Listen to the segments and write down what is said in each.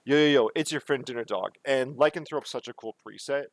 Yo, it's your friend Dinner Dog, and Lycanthrope's such a cool preset.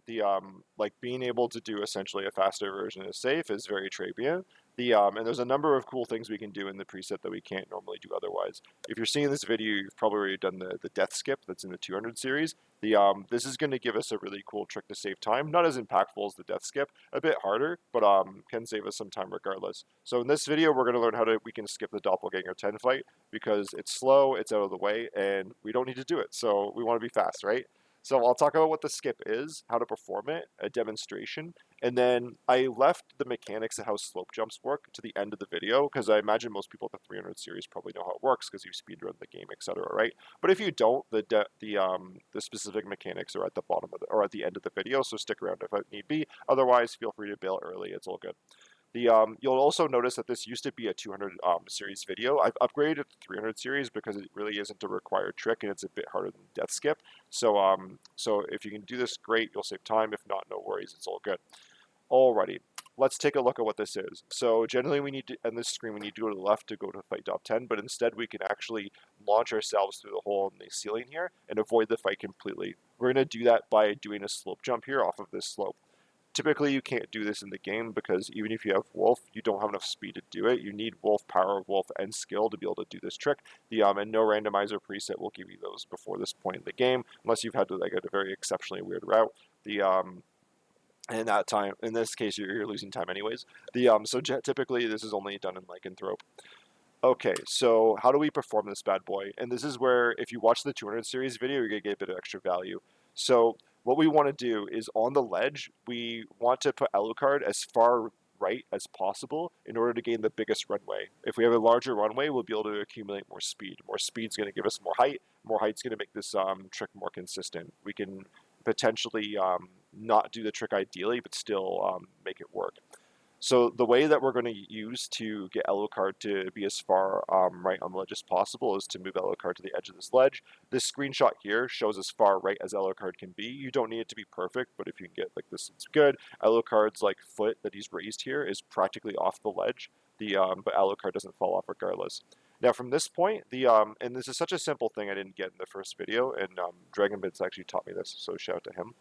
Like being able to do essentially a faster version of safe is very Trapian. And there's a number of cool things we can do in the preset that we can't normally do otherwise. If you're seeing this video, you've probably already done the death skip that's in the 200 series. This is going to give us a really cool trick to save time. Not as impactful as the death skip, a bit harder, but can save us some time regardless. So in this video, we're going to learn we can skip the Doppelganger 10 fight because it's slow, it's out of the way, and we don't need to do it. So we want to be fast, right? So I'll talk about what the skip is, how to perform it, a demonstration, and then I left the mechanics of how slope jumps work to the end of the video because I imagine most people at the 300 series probably know how it works because you speedrun the game, etc. Right? But if you don't, the specific mechanics are at the bottom of or at the end of the video, so stick around if need be. Otherwise, feel free to bail early. It's all good. You'll also notice that this used to be a 200 series video. I've upgraded it to 300 series because it really isn't a required trick and it's a bit harder than death skip. So if you can do this, great, you'll save time. If not, no worries, it's all good. Alrighty, let's take a look at what this is. So generally we need to, on this screen, we need to go to the left to go to fight Dopp 10, but instead we can actually launch ourselves through the hole in the ceiling here and avoid the fight completely. We're going to do that by doing a slope jump here off of this slope. Typically, you can't do this in the game because even if you have Wolf, you don't have enough speed to do it. You need Wolf power, Wolf, and skill to be able to do this trick. And no randomizer preset will give you those before this point in the game, unless you've had to like a very exceptionally weird route. And that time, in this case, you're losing time anyways. Typically, this is only done in Lycanthrope. Okay, so how do we perform this bad boy? And this is where, if you watch the 200 series video, you're going to get a bit of extra value. So what we want to do is on the ledge, we want to put Alucard as far right as possible in order to gain the biggest runway. If we have a larger runway, we'll be able to accumulate more speed. More speed's going to give us more height. More height's going to make this trick more consistent. We can potentially not do the trick ideally, but still make it work. So the way that we're going to use to get Alucard to be as far right on the ledge as possible is to move Alucard to the edge of this ledge. This screenshot here shows as far right as Alucard can be. You don't need it to be perfect, but if you can get like this, it's good. Alucard's like foot that he's raised here is practically off the ledge. But Alucard doesn't fall off regardless. Now from this point, and this is such a simple thing I didn't get in the first video, and DragonBits actually taught me this, so shout out to him.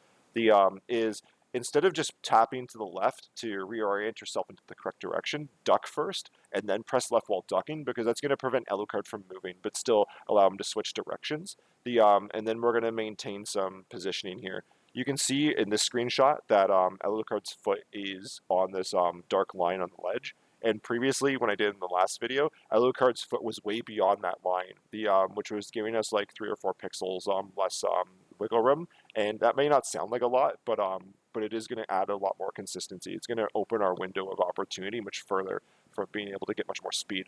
Is instead of just tapping to the left to reorient yourself into the correct direction, duck first, and then press left while ducking, because that's going to prevent Alucard from moving, but still allow him to switch directions. And then we're going to maintain some positioning here. You can see in this screenshot that Alucard's foot is on this dark line on the ledge. And previously, when I did in the last video, Alucard's foot was way beyond that line, which was giving us like 3 or 4 pixels less wiggle room. And that may not sound like a lot, but it is going to add a lot more consistency. It's going to open our window of opportunity much further for being able to get much more speed.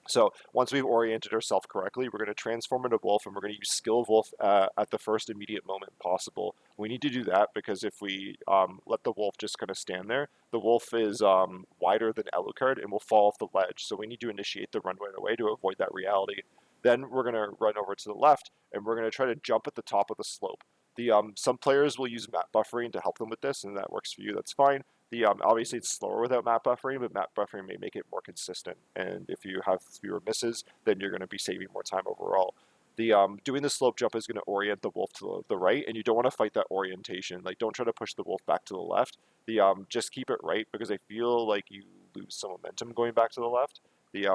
So once we've oriented ourselves correctly, we're going to transform into Wolf, and we're going to use Skill of Wolf at the first immediate moment possible. We need to do that because if we let the Wolf just kind of stand there, the Wolf is wider than Alucard and will fall off the ledge. So we need to initiate the run right away to avoid that reality. Then we're going to run over to the left, and we're going to try to jump at the top of the slope. Some players will use map buffering to help them with this, and that works for you, that's fine. Obviously, it's slower without map buffering, but map buffering may make it more consistent. And if you have fewer misses, then you're going to be saving more time overall. Doing the slope jump is going to orient the Wolf to the right, and you don't want to fight that orientation. Like, don't try to push the Wolf back to the left. Just keep it right, because I feel like you lose some momentum going back to the left.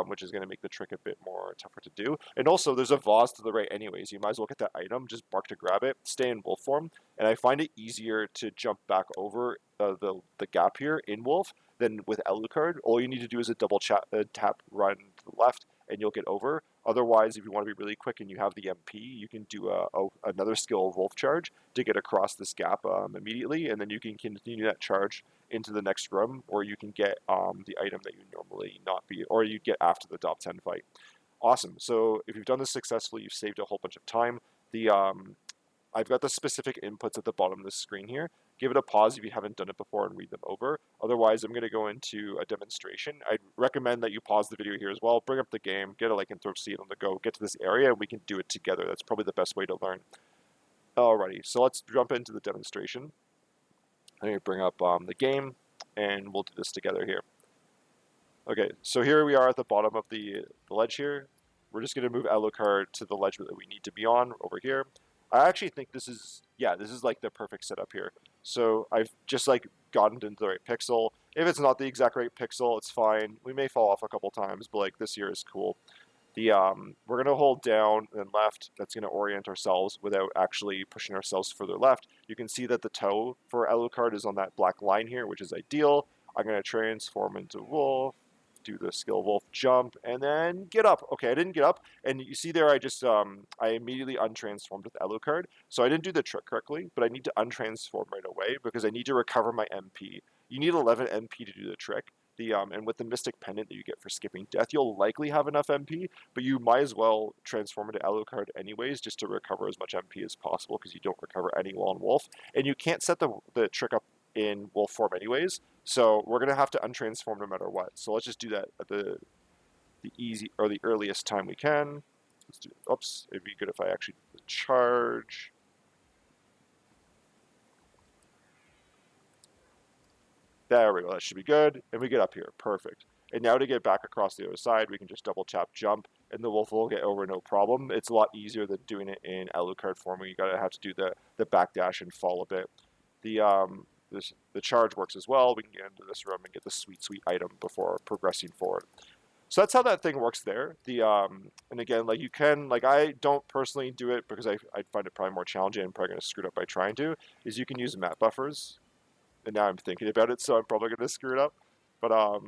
Which is going to make the trick a bit more tougher to do. And also, there's a vase to the right anyways. You might as well get that item, just bark to grab it, stay in Wolf form, and I find it easier to jump back over the gap here in Wolf than with Alucard. All you need to do is a double tap run to the left, and you'll get over. Otherwise, if you want to be really quick and you have the MP, you can do another skill of Wolf Charge to get across this gap immediately, and then you can continue that charge into the next room, or you can get the item that you normally not be, or you get after the Dopp 10 fight. Awesome. So if you've done this successfully, you've saved a whole bunch of time. I've got the specific inputs at the bottom of the screen here. Give it a pause if you haven't done it before and read them over. Otherwise, I'm going to go into a demonstration. I'd recommend that you pause the video here as well, bring up the game, get a Lycanthrope seed on the go, get to this area, and we can do it together. That's probably the best way to learn. Alrighty, so let's jump into the demonstration. I'm going to bring up the game, and we'll do this together here. Okay, so here we are at the bottom of the ledge here. we're just going to move Alucard to the ledge that we need to be on over here. I actually think this is, yeah, this is like the perfect setup here. So I've just like gotten into the right pixel. If it's not the exact right pixel, it's fine. We may fall off a couple times, but like this here is cool. We're going to hold down and left. That's going to orient ourselves without actually pushing ourselves further left. You can see that the toe for Alucard is on that black line here, which is ideal. I'm going to transform into wolf, do the skill wolf jump, and then get up. Okay, I didn't get up, and you see there I just I immediately untransformed with Alucard. So I didn't do the trick correctly, but I need to untransform right away because I need to recover my MP. You need 11 MP to do the trick. And with the Mystic Pendant that you get for skipping death, you'll likely have enough MP, but you might as well transform into Alucard anyways just to recover as much MP as possible because you don't recover any while in Wolf. And you can't set the trick up in Wolf form anyways, so we're going to have to untransform no matter what. So let's just do that at the easy or the earliest time we can. Let's do, oops, it'd be good if I actually did the charge. There we go, that should be good. And we get up here, perfect. And now to get back across the other side, we can just double tap jump, and the wolf will get over no problem. It's a lot easier than doing it in Alucard form where you gotta have to do the backdash and fall a bit. The charge works as well. We can get into this room and get the sweet, sweet item before progressing forward. So that's how that thing works there. And again, like you can, like I don't personally do it because I find it probably more challenging and probably gonna screw it up by trying to, is you can use map buffers. And now I'm thinking about it, so I'm probably going to screw it up. But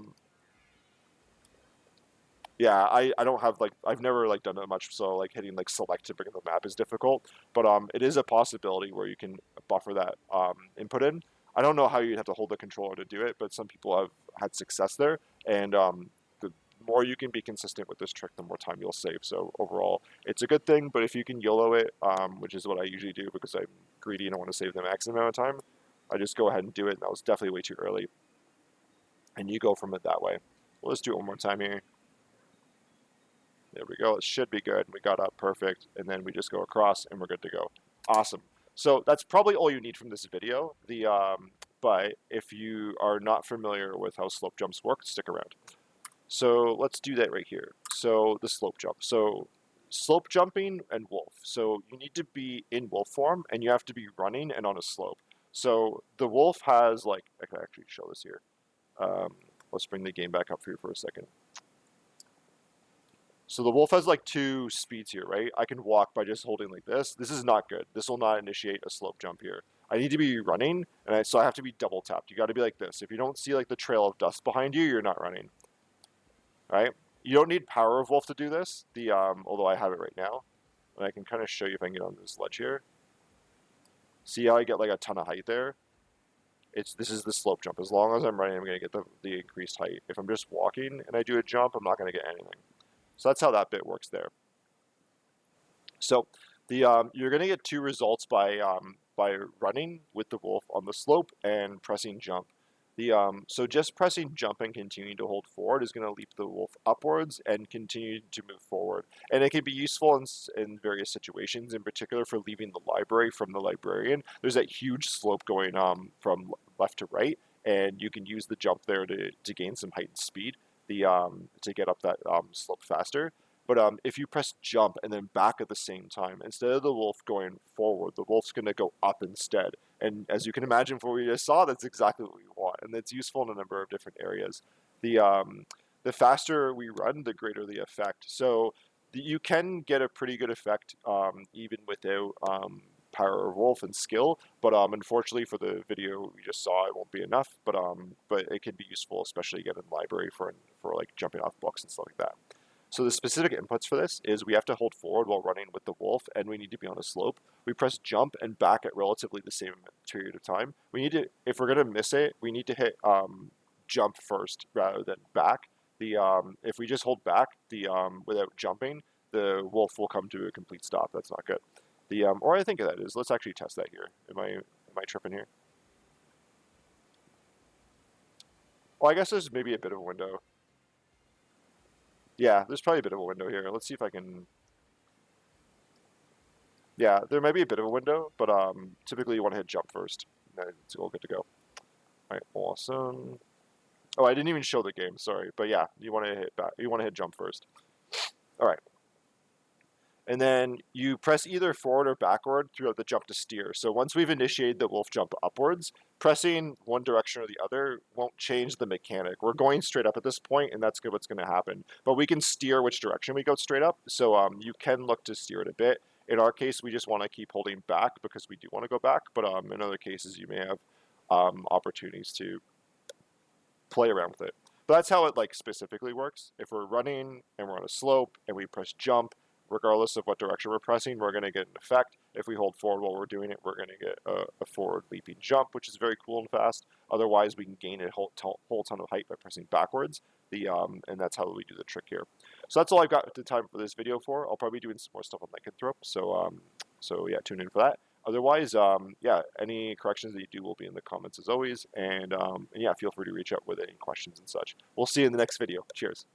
yeah, I don't have like I've never like done it much, so like hitting like select to bring in the map is difficult. But it is a possibility where you can buffer that input in. I don't know how you'd have to hold the controller to do it, but some people have had success there. And the more you can be consistent with this trick, the more time you'll save. So overall, it's a good thing. But if you can YOLO it, which is what I usually do because I'm greedy and I want to save the maximum amount of time, I just go ahead and do it, and that was definitely way too early. And you go from it that way. Well, let's do it one more time here. There we go. It should be good. We got up perfect, and then we just go across, and we're good to go. Awesome. So that's probably all you need from this video. But if you are not familiar with how slope jumps work, stick around. So let's do that right here. So the slope jump. So slope jumping and wolf. So you need to be in wolf form, and you have to be running and on a slope. So the wolf has like, I can actually show this here. Let's bring the game back up for you for a second. So the wolf has like two speeds here, right? I can walk by just holding like this. This is not good. This will not initiate a slope jump here. I need to be running, and so I have to be double tapped. You got to be like this. If you don't see like the trail of dust behind you, you're not running. All right? You don't need power of wolf to do this. Although I have it right now, and I can kind of show you if I can get on this ledge here. See how I get like a ton of height there? This is the slope jump. As long as I'm running, I'm going to get the increased height. If I'm just walking and I do a jump, I'm not going to get anything. So that's how that bit works there. So you're going to get two results by running with the wolf on the slope and pressing jump. So just pressing jump and continuing to hold forward is going to leap the wolf upwards and continue to move forward. And it can be useful in various situations, in particular for leaving the library from the librarian. There's that huge slope going from left to right, and you can use the jump there to gain some height and speed to get up that slope faster. But if you press jump and then back at the same time, instead of the wolf going forward, the wolf's going to go up instead. And as you can imagine from what we just saw, that's exactly what we want. And it's useful in a number of different areas. The faster we run, the greater the effect. So you can get a pretty good effect even without power of wolf and skill. But unfortunately for the video we just saw, it won't be enough. But it can be useful, especially again in library for like jumping off books and stuff like that. So the specific inputs for this is we have to hold forward while running with the wolf, and we need to be on a slope. We press jump and back at relatively the same period of time. We need to, if we're going to miss it, we need to hit jump first rather than back. If we just hold back without jumping, the wolf will come to a complete stop. That's not good. Or I think that is. Let's actually test that here. Am I tripping here? Well, I guess there's maybe a bit of a window. Yeah, there's probably a bit of a window here. Let's see if I can... Yeah, there might be a bit of a window, but typically you want to hit jump first. And then it's all good to go. All right, awesome. Oh, I didn't even show the game, sorry. But yeah, you want to hit back. You want to hit jump first. All right. And then you press either forward or backward throughout the jump to steer. So once we've initiated the wolf jump upwards, pressing one direction or the other won't change the mechanic. We're going straight up at this point, and that's what's going to happen. But we can steer which direction we go straight up, so you can look to steer it a bit. In our case, we just want to keep holding back because we do want to go back, but in other cases, you may have opportunities to play around with it. But that's how it like specifically works. If we're running and we're on a slope and we press jump, regardless of what direction we're pressing, we're going to get an effect. If we hold forward while we're doing it, we're going to get a forward leaping jump, which is very cool and fast. Otherwise, we can gain a whole ton of height by pressing backwards. And that's how we do the trick here. So that's all I've got the time for this video for. I'll probably be doing some more stuff on Lycanthrope. So yeah, tune in for that. Otherwise, yeah, any corrections that you do will be in the comments as always. And yeah, feel free to reach out with any questions and such. We'll see you in the next video. Cheers.